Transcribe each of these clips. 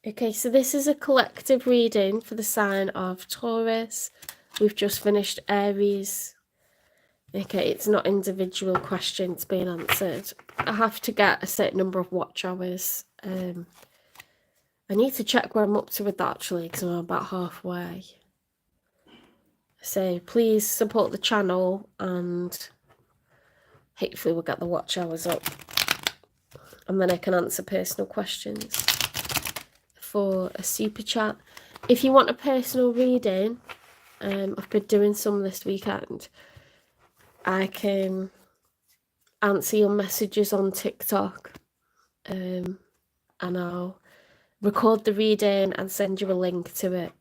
Okay, so this is a collective reading for the sign of Taurus. We've just finished Aries. Okay, it's not individual questions being answered. I have to get a certain number of watch hours. I need to check where I'm up to with that actually, because I'm about halfway. So please support the channel and hopefully we'll get the watch hours up. And then I can answer personal questions for a super chat. If you want a personal reading, I've been doing some this weekend. I can answer your messages on TikTok, and I'll record the reading and send you a link to it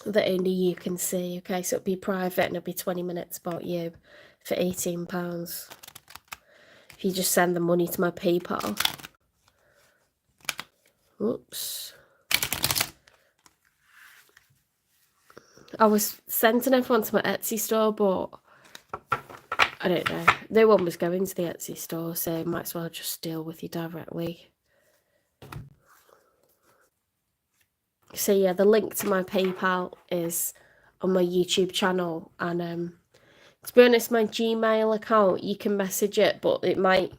that only you can see. Okay, so it'll be private and it'll be 20 minutes about you for £18. If you just send the money to my PayPal. Oops. I was sending everyone to my Etsy store, but I don't know. No one was going to the Etsy store, so might as well just deal with you directly. So yeah, the link to my PayPal is on my YouTube channel, and to be honest, my Gmail account, you can message it, but it might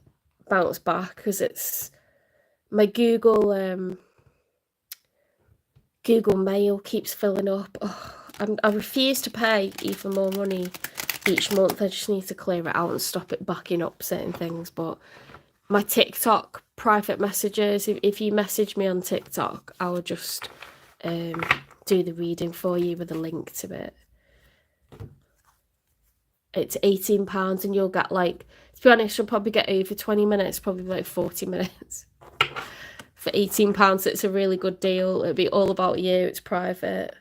bounce back because it's my Google Mail keeps filling up. Oh, I refuse to pay even more money each month. I just need to clear it out and stop it backing up certain things. But my TikTok private messages, if you message me on TikTok, I will just do the reading for you with a link to it. It's £18 and you'll get, like, to be honest, you'll probably get over 20 minutes, probably like 40 minutes. For £18, it's a really good deal. It'll be all about you. It's private.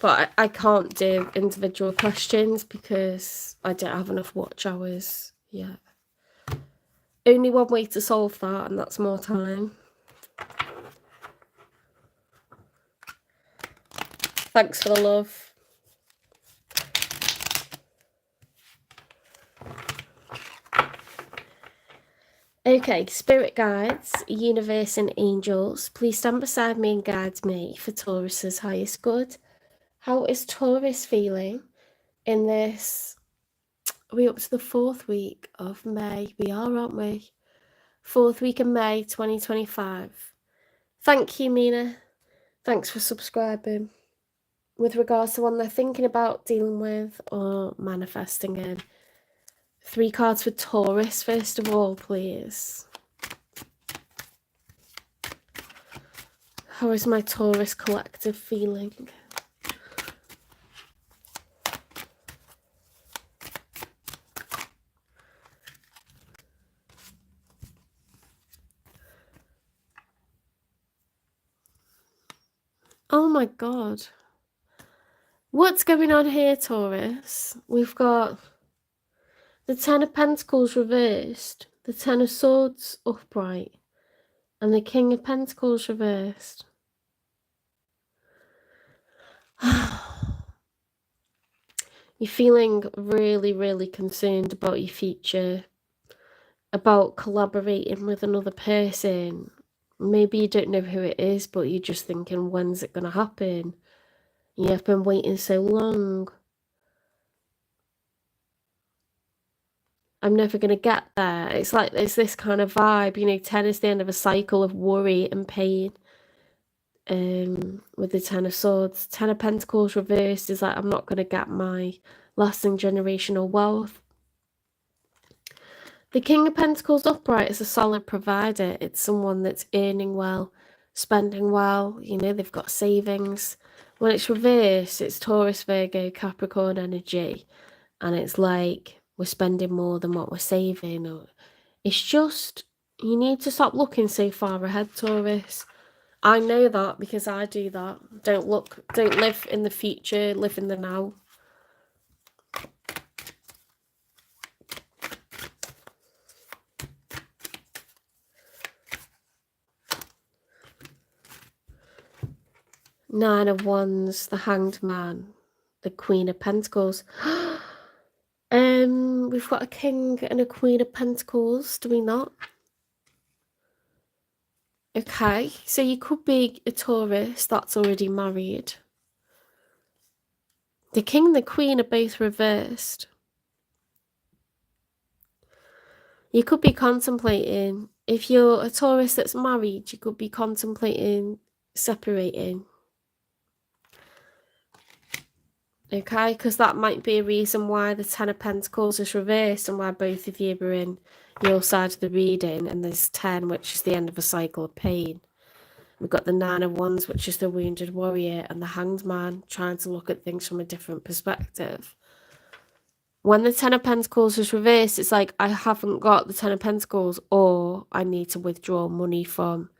But I can't do individual questions because I don't have enough watch hours yet. Only one way to solve that, and that's more time. Thanks for the love. Okay, spirit guides, universe and angels, please stand beside me and guide me for Taurus's highest good. How is Taurus feeling in this? Are we up to the 4th week of May? We are, aren't we? 4th week of May 2025. Thank you, Mina. Thanks for subscribing. With regards to one they're thinking about, dealing with, or manifesting in. 3 cards for Taurus, first of all, please. How is my Taurus collective feeling? Oh my god. What's going on here, Taurus? We've got the 10 of Pentacles reversed, the 10 of Swords upright, and the King of Pentacles reversed. You're feeling really, really concerned about your future, about collaborating with another person. Maybe you don't know who it is, but you're just thinking, when's it going to happen? You've been waiting so long. I'm never going to get there. It's like there's this kind of vibe, you know, 10 is the end of a cycle of worry and pain. With the 10 of Swords. 10 of Pentacles reversed is like, I'm not going to get my lasting generational wealth. The King of Pentacles upright is a solid provider. It's someone that's earning well, spending well, you know, they've got savings. When it's reversed, it's Taurus, Virgo, Capricorn energy. And it's like, we're spending more than what we're saving. Or it's just, you need to stop looking so far ahead, Taurus. I know that because I do that. Don't live in the future, live in the now. Nine of Wands, the Hanged Man, the Queen of Pentacles. We've got a King and a Queen of Pentacles, do we not? Okay, so you could be a Taurus that's already married. The King and the Queen are both reversed. You could be contemplating, if you're a Taurus that's married, you could be contemplating separating. Okay, because that might be a reason why the Ten of Pentacles is reversed and why both of you are in your side of the reading, and there's 10, which is the end of a cycle of pain. We've got the Nine of Wands, which is the wounded warrior, and the Hanged Man, trying to look at things from a different perspective. When the Ten of Pentacles is reversed, it's like, I haven't got the Ten of Pentacles, or I need to withdraw money from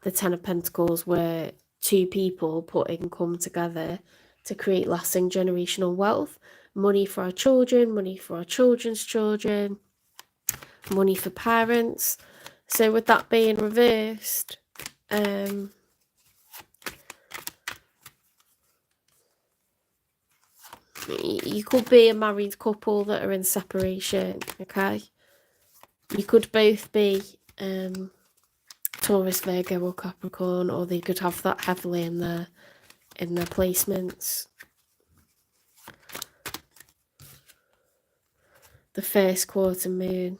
the Ten of Pentacles, where two people put income together to create lasting generational wealth. Money for our children, money for our children's children, money for parents. So with that being reversed, you could be a married couple that are in separation, okay? You could both be Taurus, Virgo or Capricorn, or they could have that heavily in their placements. The first quarter moon.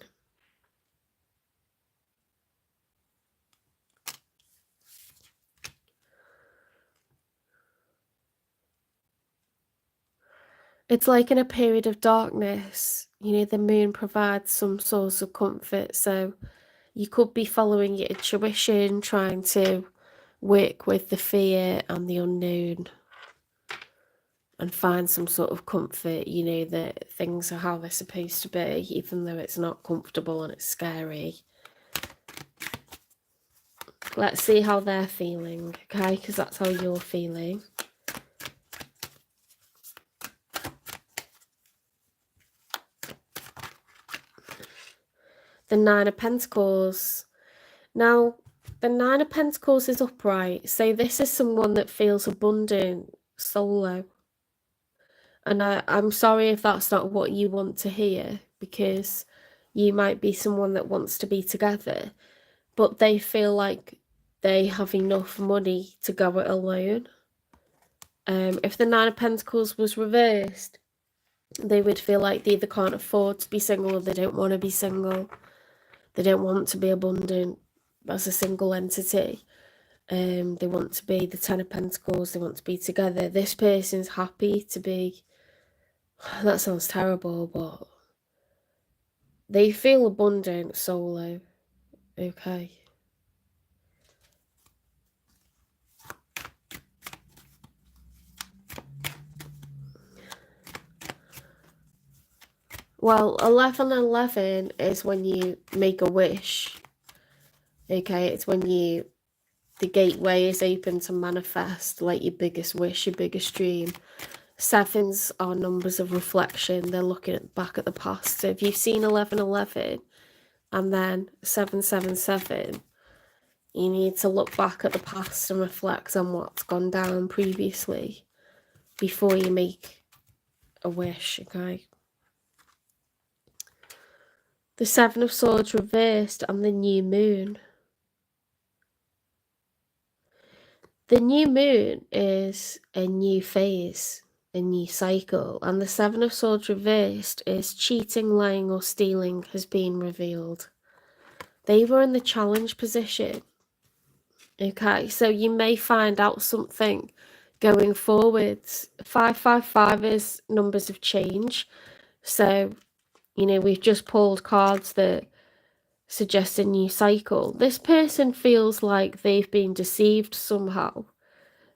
It's like in a period of darkness, you know, the moon provides some source of comfort. So you could be following your intuition, trying to work with the fear and the unknown and find some sort of comfort, you know, that things are how they're supposed to be, even though it's not comfortable and it's scary. Let's see how they're feeling, okay? Because that's how you're feeling. The Nine of Pentacles. Now, the Nine of Pentacles is upright, so this is someone that feels abundant, solo. And I'm sorry if that's not what you want to hear, because you might be someone that wants to be together, but they feel like they have enough money to go it alone. If the Nine of Pentacles was reversed, they would feel like they either can't afford to be single or they don't want to be single. They don't want to be abundant as a single entity. They want to be the Ten of Pentacles. They want to be together. This person's happy to be... That sounds terrible, but they feel abundant solo. Okay. Well, 11/11 is when you make a wish. Okay, it's when the gateway is open to manifest, like your biggest wish, your biggest dream. Sevens are numbers of reflection. They're looking back at the past. So if you've seen 11/11 and then 7/7/7, you need to look back at the past and reflect on what's gone down previously before you make a wish, okay? The Seven of Swords reversed and the new moon. The new moon is a new phase, a new cycle, and the Seven of Swords reversed is cheating, lying or stealing has been revealed. They were in the challenge position. Okay, so you may find out something going forwards. 555 is numbers of change. So, you know, we've just pulled cards that suggest a new cycle. This person feels like they've been deceived somehow,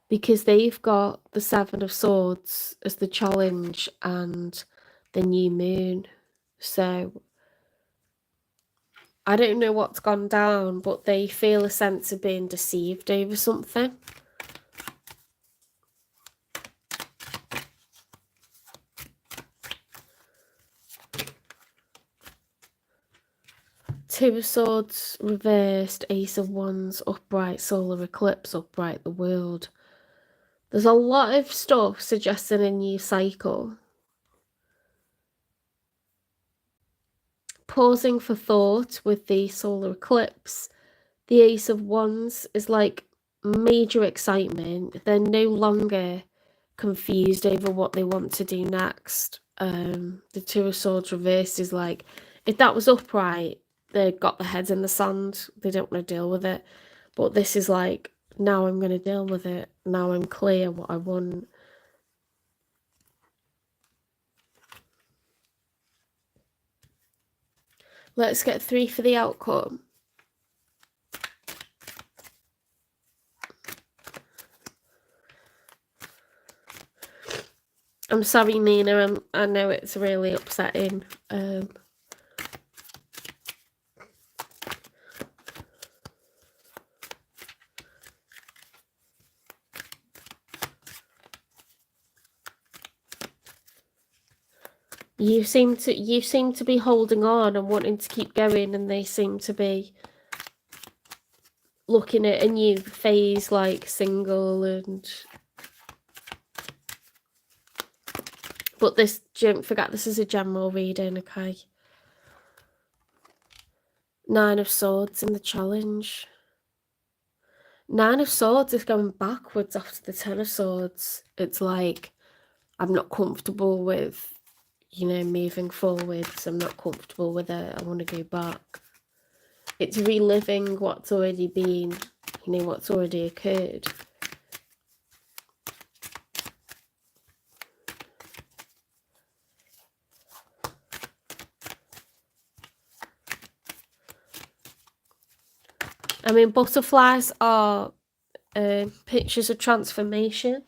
because they've got the Seven of Swords as the challenge and the new moon. So I don't know what's gone down, but they feel a sense of being deceived over something. Two of Swords reversed, Ace of Wands upright, solar eclipse upright, the World. There's a lot of stuff suggesting a new cycle. Pausing for thought with the solar eclipse, The Ace of Wands is like major excitement. They're no longer confused over what they want to do next. The Two of Swords reversed is like, if that was upright, they got their heads in the sand. They don't want to deal with it. But this is like, now I'm going to deal with it. Now I'm clear what I want. Let's get 3 for the outcome. I'm sorry, Nina. I know it's really upsetting. You seem to be holding on and wanting to keep going, and they seem to be looking at a new phase, like single and. But this, don't forget, this is a general reading, okay? 9 of Swords in the challenge. 9 of Swords is going backwards after the 10 of Swords. It's like, I'm not comfortable with, you know, moving forwards. I'm not comfortable with it. I want to go back. It's reliving what's already been, you know, what's already occurred. I mean, butterflies are pictures of transformation.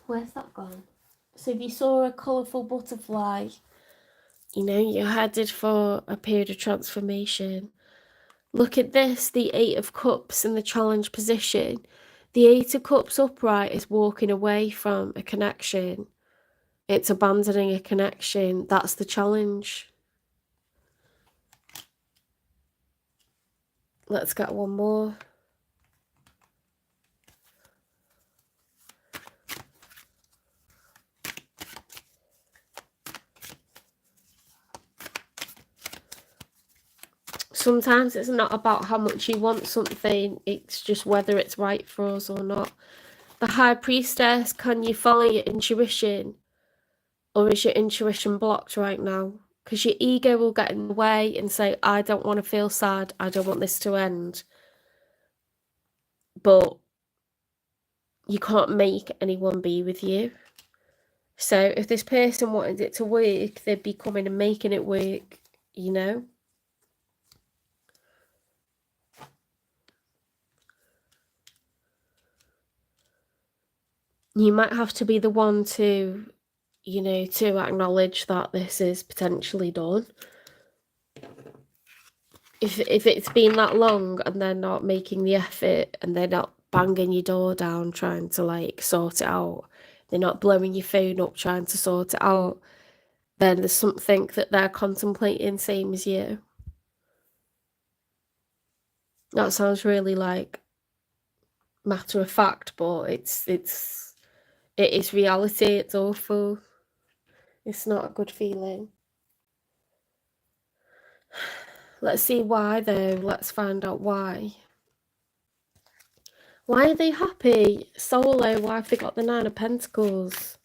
Where's that gone? So if you saw a colourful butterfly, you know, you're headed for a period of transformation. Look at this, the 8 of Cups in the challenge position. The 8 of Cups upright is walking away from a connection. It's abandoning a connection. That's the challenge. Let's get one more. Sometimes it's not about how much you want something, it's just whether it's right for us or not. The High Priestess, can you follow your intuition? Or is your intuition blocked right now? Because your ego will get in the way and say, I don't want to feel sad, I don't want this to end. But you can't make anyone be with you. So if this person wanted it to work, they'd be coming and making it work, you know? You might have to be the one to, you know, to acknowledge that this is potentially done. If it's been that long and they're not making the effort and they're not banging your door down trying to like sort it out, they're not blowing your phone up trying to sort it out, then there's something that they're contemplating same as you. That sounds really like matter of fact, but it is reality. It's awful. It's not a good feeling. Let's see why though. Let's find out why. Why are they happy? Solo, why have they got the 9 of Pentacles?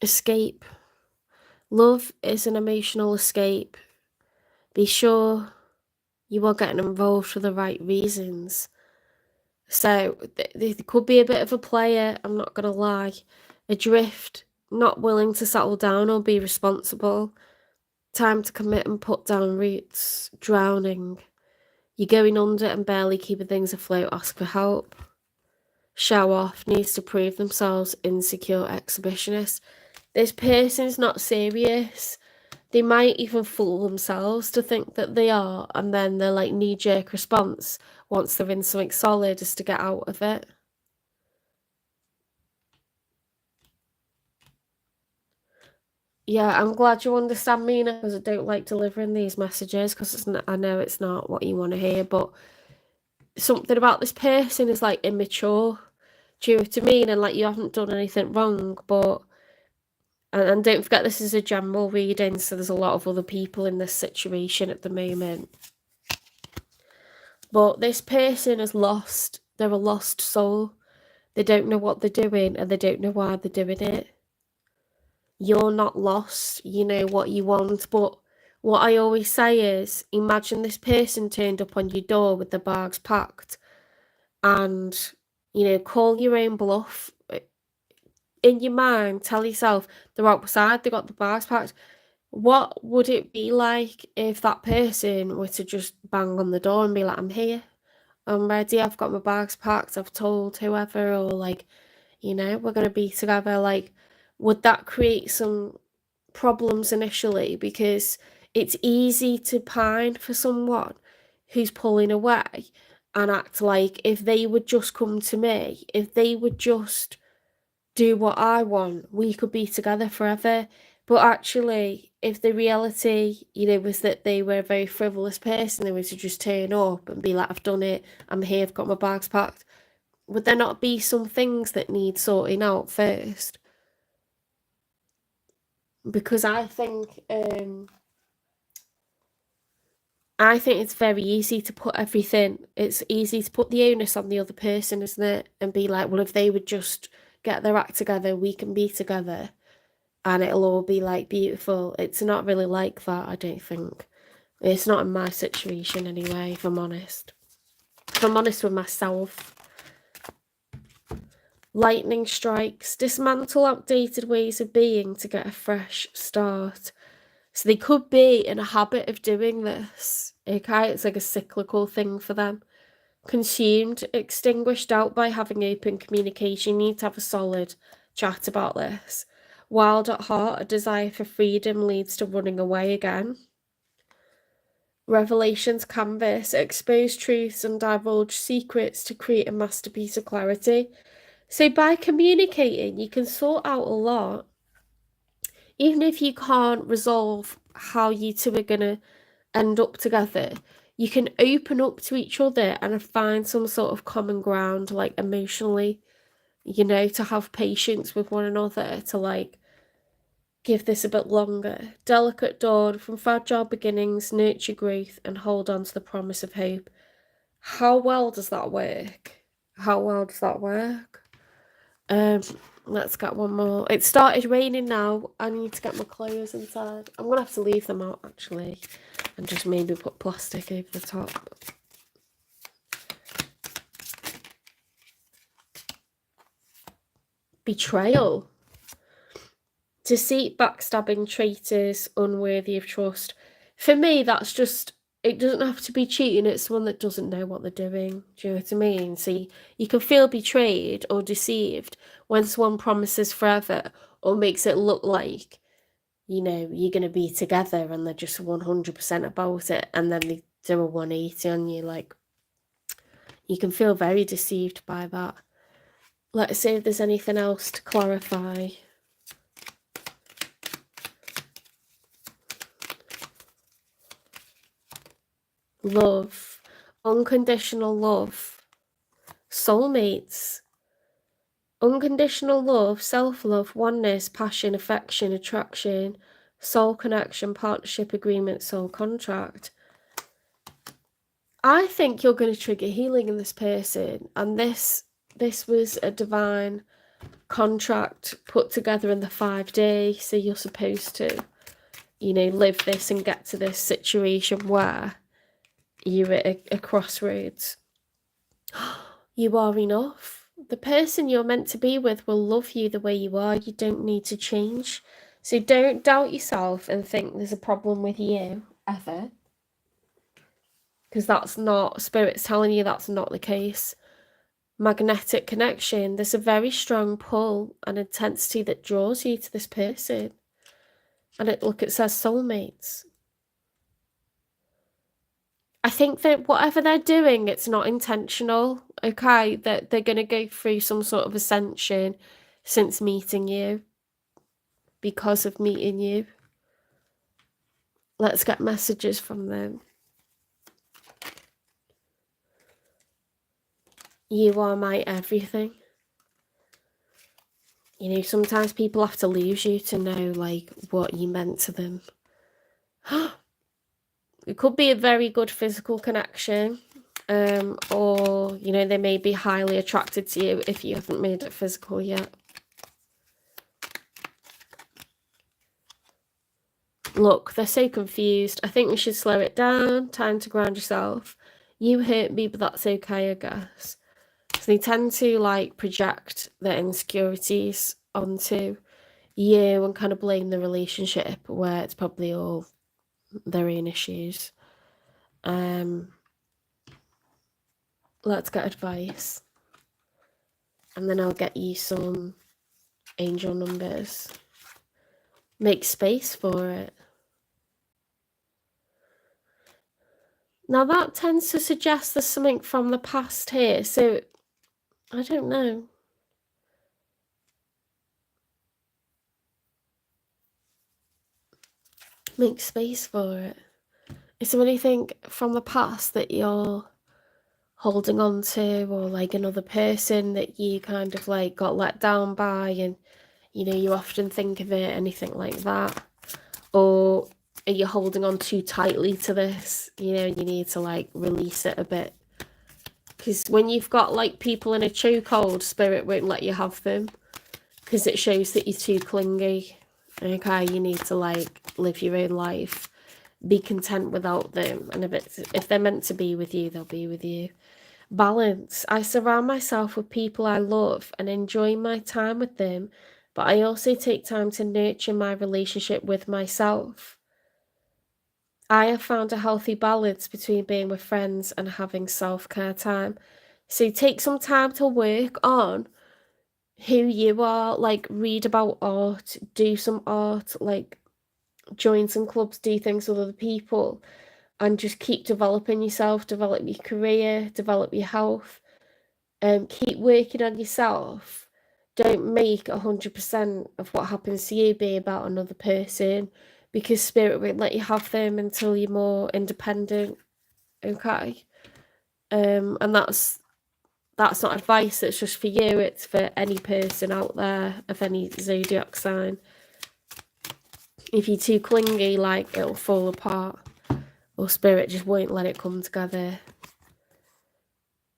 Escape. Love is an emotional escape. Be sure you are getting involved for the right reasons. So there could be a bit of a player, I'm not going to lie. Adrift, not willing to settle down or be responsible. Time to commit and put down roots. Drowning. You're going under and barely keeping things afloat, ask for help. Show off, needs to prove themselves, insecure exhibitionist. This person's not serious. They might even fool themselves to think that they are, and then they're like knee-jerk response once they're in something solid is to get out of it. Yeah, I'm glad you understand me, because I don't like delivering these messages, because I know it's not what you want to hear, but something about this person is like immature. Do you know what I mean? And like, you haven't done anything wrong, but and don't forget, this is a general reading, so there's a lot of other people in this situation at the moment. But this person is lost. They're a lost soul. They don't know what they're doing, and they don't know why they're doing it. You're not lost. You know what you want. But what I always say is, imagine this person turned up on your door with the bags packed, and, you know, call your own bluff. In your mind, tell yourself they're outside, they got the bags packed. What would it be like if that person were to just bang on the door and be like, I'm here, I'm ready, I've got my bags packed, I've told whoever, or like, you know, we're going to be together? Like, would that create some problems initially? Because it's easy to pine for someone who's pulling away and act like if they would just come to me, if they would just do what I want, we could be together forever. But actually, if the reality, you know, was that they were a very frivolous person, they were to just turn up and be like, I've done it, I'm here, I've got my bags packed, would there not be some things that need sorting out first? Because I think it's very easy to put everything, it's easy to put the onus on the other person, isn't it? And be like, well, if they would just get their act together, we can be together and it'll all be like beautiful. It's not really like that, I don't think. It's not in my situation anyway, if I'm honest. If I'm honest with myself. Lightning strikes. Dismantle outdated ways of being to get a fresh start. So they could be in a habit of doing this. Okay, it's like a cyclical thing for them. Consumed, extinguished out by having open communication. You need to have a solid chat about this. Wild at heart, a desire for freedom leads to running away again. Revelations canvas, expose truths and divulge secrets to create a masterpiece of clarity. So by communicating, you can sort out a lot. Even if you can't resolve how you two are going to end up together, you can open up to each other and find some sort of common ground, like emotionally, you know, to have patience with one another, to like give this a bit longer. Delicate dawn, from fragile beginnings, nurture growth and hold on to the promise of hope. How well does that work? How well does that work? Let's get one more. It started raining now. I need to get my clothes inside. I'm gonna have to leave them out actually, and just maybe put plastic over the top. Betrayal. Deceit, backstabbing, traitors, unworthy of trust. For me, that's just, it doesn't have to be cheating, it's someone that doesn't know what they're doing. Do you know what I mean? So you can feel betrayed or deceived when someone promises forever or makes it look like, you know, you're going to be together and they're just 100% about it, and then they do a 180 on you. Like, you can feel very deceived by that. Let's see if there's anything else to clarify. Love, unconditional love, soulmates, unconditional love, self-love, oneness, passion, affection, attraction, soul connection, partnership, agreement, soul contract. I think you're going to trigger healing in this person, and this was a divine contract put together in the 5-day, so you're supposed to, you know, live this and get to this situation where you're at a crossroads. You are enough. The person you're meant to be with will love you the way you are. You don't need to change. So don't doubt yourself and think there's a problem with you, ever. Because that's not, Spirit's telling you that's not the case. Magnetic connection. There's a very strong pull and intensity that draws you to this person. And it says soulmates. I think that whatever they're doing, it's not intentional, okay? That they're going to go through some sort of ascension since meeting you, because of meeting you. Let's get messages from them. You are my everything. You know, sometimes people have to lose you to know, like, what you meant to them. It could be a very good physical connection, or, you know, they may be highly attracted to you if you haven't made it physical yet. Look, they're so confused. I think we should slow it down. Time to ground yourself. You hurt me, but that's okay, I guess. So they tend to, like, project their insecurities onto you and kind of blame the relationship where it's probably all their own issues. Let's get advice. And then I'll get you some angel numbers. Make space for it. Now that tends to suggest there's something from the past here, so I don't know. Make space for it. Is there anything from the past that you're holding on to, or like another person that you kind of like got let down by, and you know you often think of it, anything like that? Or are you holding on too tightly to this? You know, you need to like release it a bit. Because when you've got like people in a chokehold, spirit won't let you have them. Because it shows that you're too clingy. Okay, you need to like live your own life. Be content without them. And if they're meant to be with you, they'll be with you. Balance. I surround myself with people I love and enjoy my time with them. But I also take time to nurture my relationship with myself. I have found a healthy balance between being with friends and having self-care time. So take some time to work on who you are, like read about art, do some art, like join some clubs, do things with other people, and just keep developing yourself, develop your career, develop your health, keep working on yourself. Don't make 100% of what happens to you be about another person, because spirit won't let you have them until you're more independent. Okay? And that's not advice, it's just for you, it's for any person out there of any zodiac sign. If you're too clingy, like, it'll fall apart, or spirit just won't let it come together.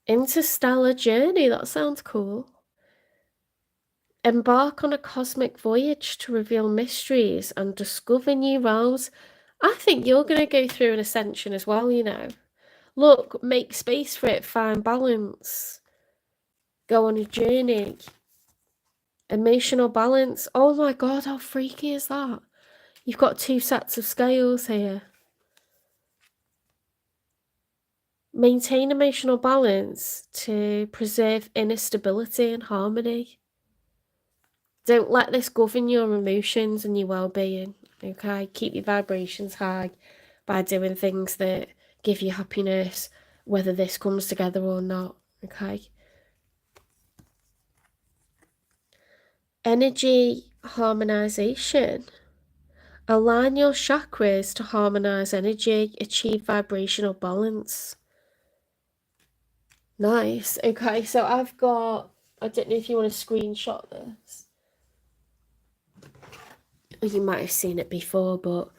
Interstellar journey, that sounds cool. Embark on a cosmic voyage to reveal mysteries and discover new realms. I think you're going to go through an ascension as well, you know. Look, make space for it, find balance. Go on a journey. Emotional balance. Oh my god, how freaky is that? You've got 2 sets of scales here. Maintain emotional balance to preserve inner stability and harmony. Don't let this govern your emotions and your well-being, okay? Keep your vibrations high by doing things that give you happiness, whether this comes together or not, okay? Energy harmonization. Align your chakras to harmonize energy, achieve vibrational balance. Nice. Okay, so I've got, I don't know if you want to screenshot this. You might have seen it before, but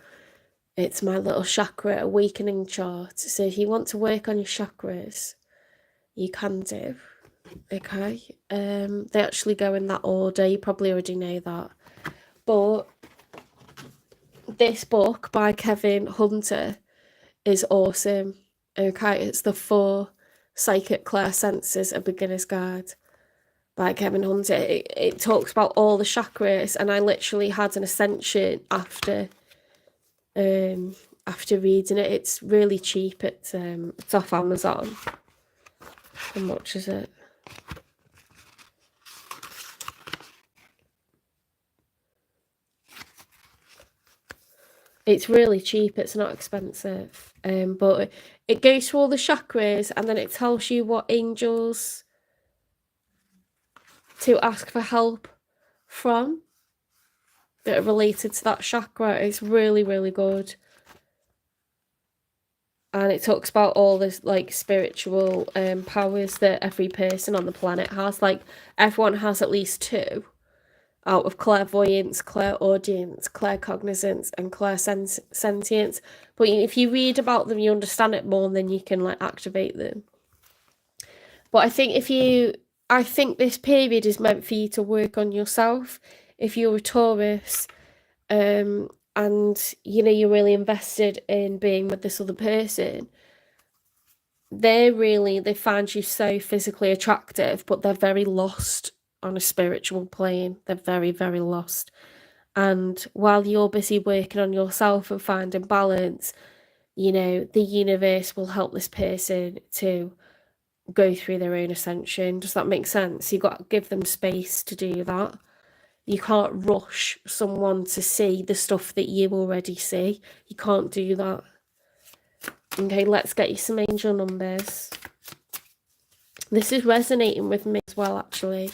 it's my little chakra awakening chart. So if you want to work on your chakras, you can do. Okay. They actually go in that order. You probably already know that. But this book by Kevin Hunter is awesome. Okay, it's the 4 Psychic Clairsenses, A Beginner's Guide by Kevin Hunter. It talks about all the chakras, and I literally had an ascension after reading it. It's really cheap. It's off Amazon. How much is it? It's really cheap, it's not expensive. But it goes through all the chakras, and then it tells you what angels to ask for help from that are related to that chakra. It's really, really good. And it talks about all this like spiritual powers that every person on the planet has. Like everyone has at least 2. out of clairvoyance, clairaudience, claircognizance, and clairsentience. But if you read about them, you understand it more, and then you can like activate them. But I think I think this period is meant for you to work on yourself. If you're a Taurus, and you know you're really invested in being with this other person, they find you so physically attractive, but they're very lost on a spiritual plane. They're very, very lost. And while you're busy working on yourself and finding balance, you know, the universe will help this person to go through their own ascension. Does that make sense? You've got to give them space to do that. You can't rush someone to see the stuff that you already see. You can't do that. Okay, let's get you some angel numbers. This is resonating with me as well, actually.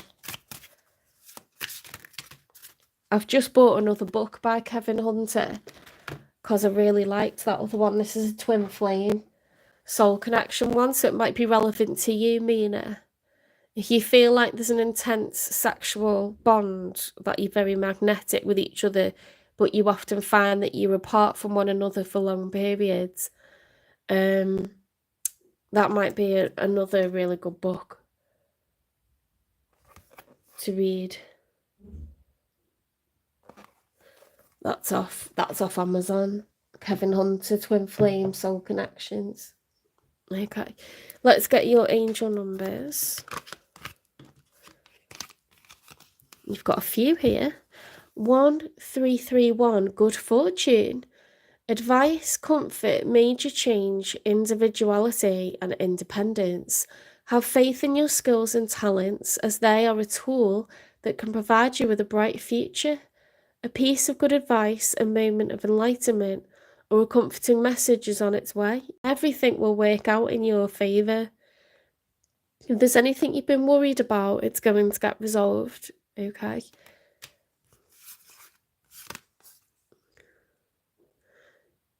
I've just bought another book by Kevin Hunter because I really liked that other one. This is a twin flame soul connection one, so it might be relevant to you, Mina. If you feel like there's an intense sexual bond, that you're very magnetic with each other, but you often find that you're apart from one another for long periods, that might be another really good book to read. That's off Amazon. Kevin Hunter, Twin Flame, Soul Connections. Okay, let's get your angel numbers. You've got a few here. 1331, good fortune. Advice, comfort, major change, individuality and independence. Have faith in your skills and talents, as they are a tool that can provide you with a bright future. A piece of good advice, a moment of enlightenment, or a comforting message is on its way. Everything will work out in your favour. If there's anything you've been worried about, it's going to get resolved. Okay.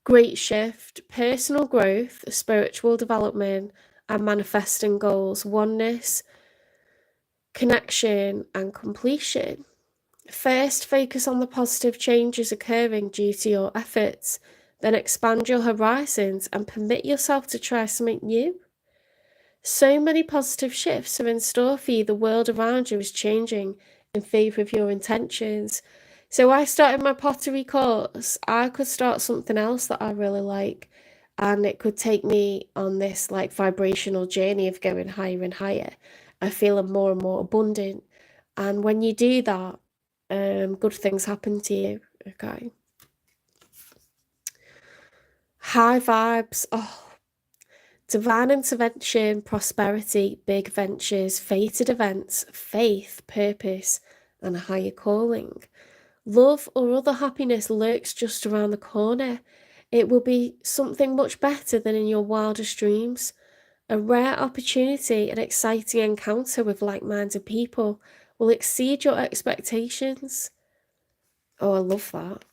Great shift, personal growth, spiritual development, and manifesting goals, oneness, connection, and completion. First, focus on the positive changes occurring due to your efforts. Then expand your horizons and permit yourself to try something new. So many positive shifts are in store for you. The world around you is changing in favour of your intentions. So I started my pottery course. I could start something else that I really like, and it could take me on this like vibrational journey of going higher and higher. I feel more and more abundant. And when you do that, good things happen to you. Okay. High vibes. Oh, divine intervention, prosperity, big ventures, fated events, faith, purpose, and a higher calling. Love or other happiness lurks just around the corner. It will be something much better than in your wildest dreams. A rare opportunity, an exciting encounter with like-minded people will exceed your expectations. Oh, I love that.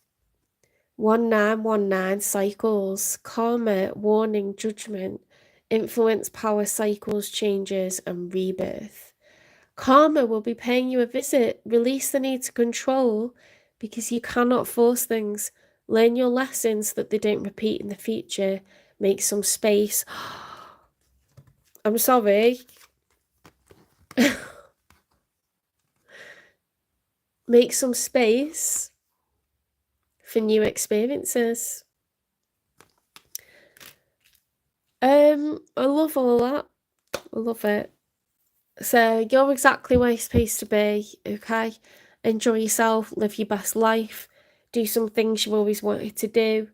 1919 cycles, karma, warning, judgment, influence, power, cycles, changes, and rebirth. Karma will be paying you a visit. Release the need to control, because you cannot force things. Learn your lessons so that they don't repeat in the future. Make some space. I'm sorry. Make some space for new experiences. I love all that. I love it. So you're exactly where you're supposed to be, okay? Enjoy yourself, live your best life, do some things you've always wanted to do.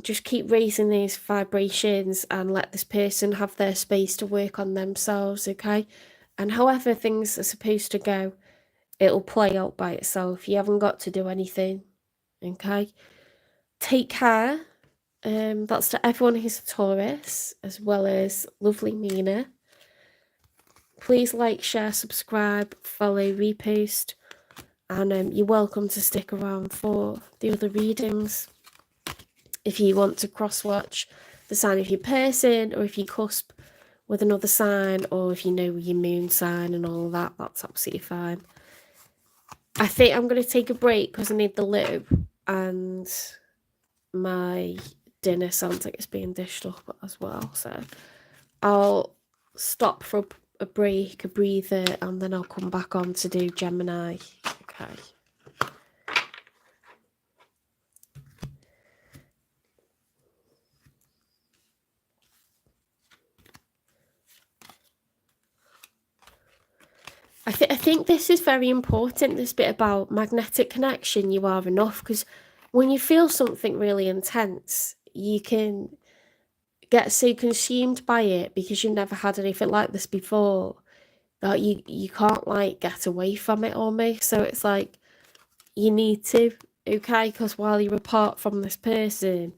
Just keep raising these vibrations and let this person have their space to work on themselves, okay? And however things are supposed to go, it'll play out by itself. You haven't got to do anything, okay? Take care. That's to everyone who's a Taurus, as well as lovely Mina. Please like, share, subscribe, follow, repost, and you're welcome to stick around for the other readings. If you want to cross-watch the sign of your person, or if you cusp with another sign, or if you know your moon sign and all that, that's absolutely fine. I think I'm going to take a break because I need the loo, and my dinner sounds like it's being dished up as well. So I'll stop for a break, a breather, and then I'll come back on to do Gemini. Okay. I think this is very important, this bit about magnetic connection, you are enough, because when you feel something really intense, you can get so consumed by it because you've never had anything like this before that you can't like get away from it almost. So it's like you need to, okay, because while you're apart from this person,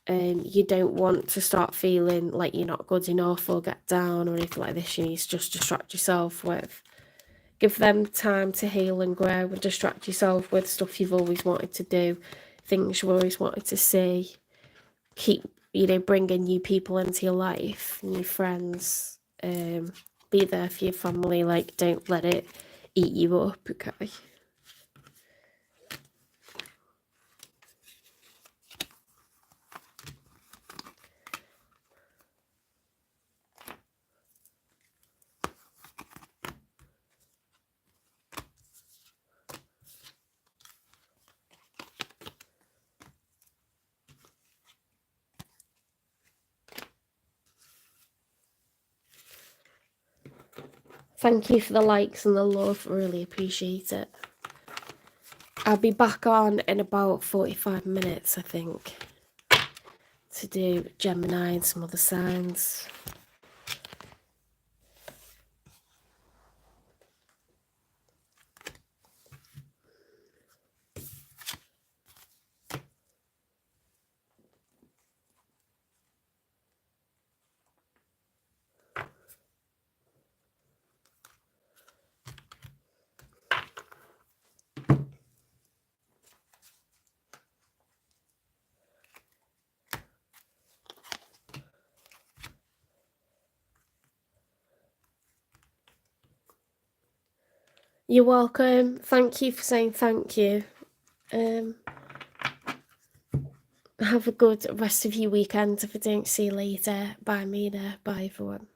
you don't want to start feeling like you're not good enough or get down or anything like this. You need to just distract yourself with, give them time to heal and grow, and distract yourself with stuff you've always wanted to do, things you always wanted to see. Keep, bringing new people into your life, new friends. Be there for your family. Like, don't let it eat you up, okay? Thank you for the likes and the love. Really appreciate it. I'll be back on in about 45 minutes, I think, to do Gemini and some other signs. You're welcome. Thank you for saying thank you. Have a good rest of your weekend if I don't see you later. Bye, Mina. Bye, everyone.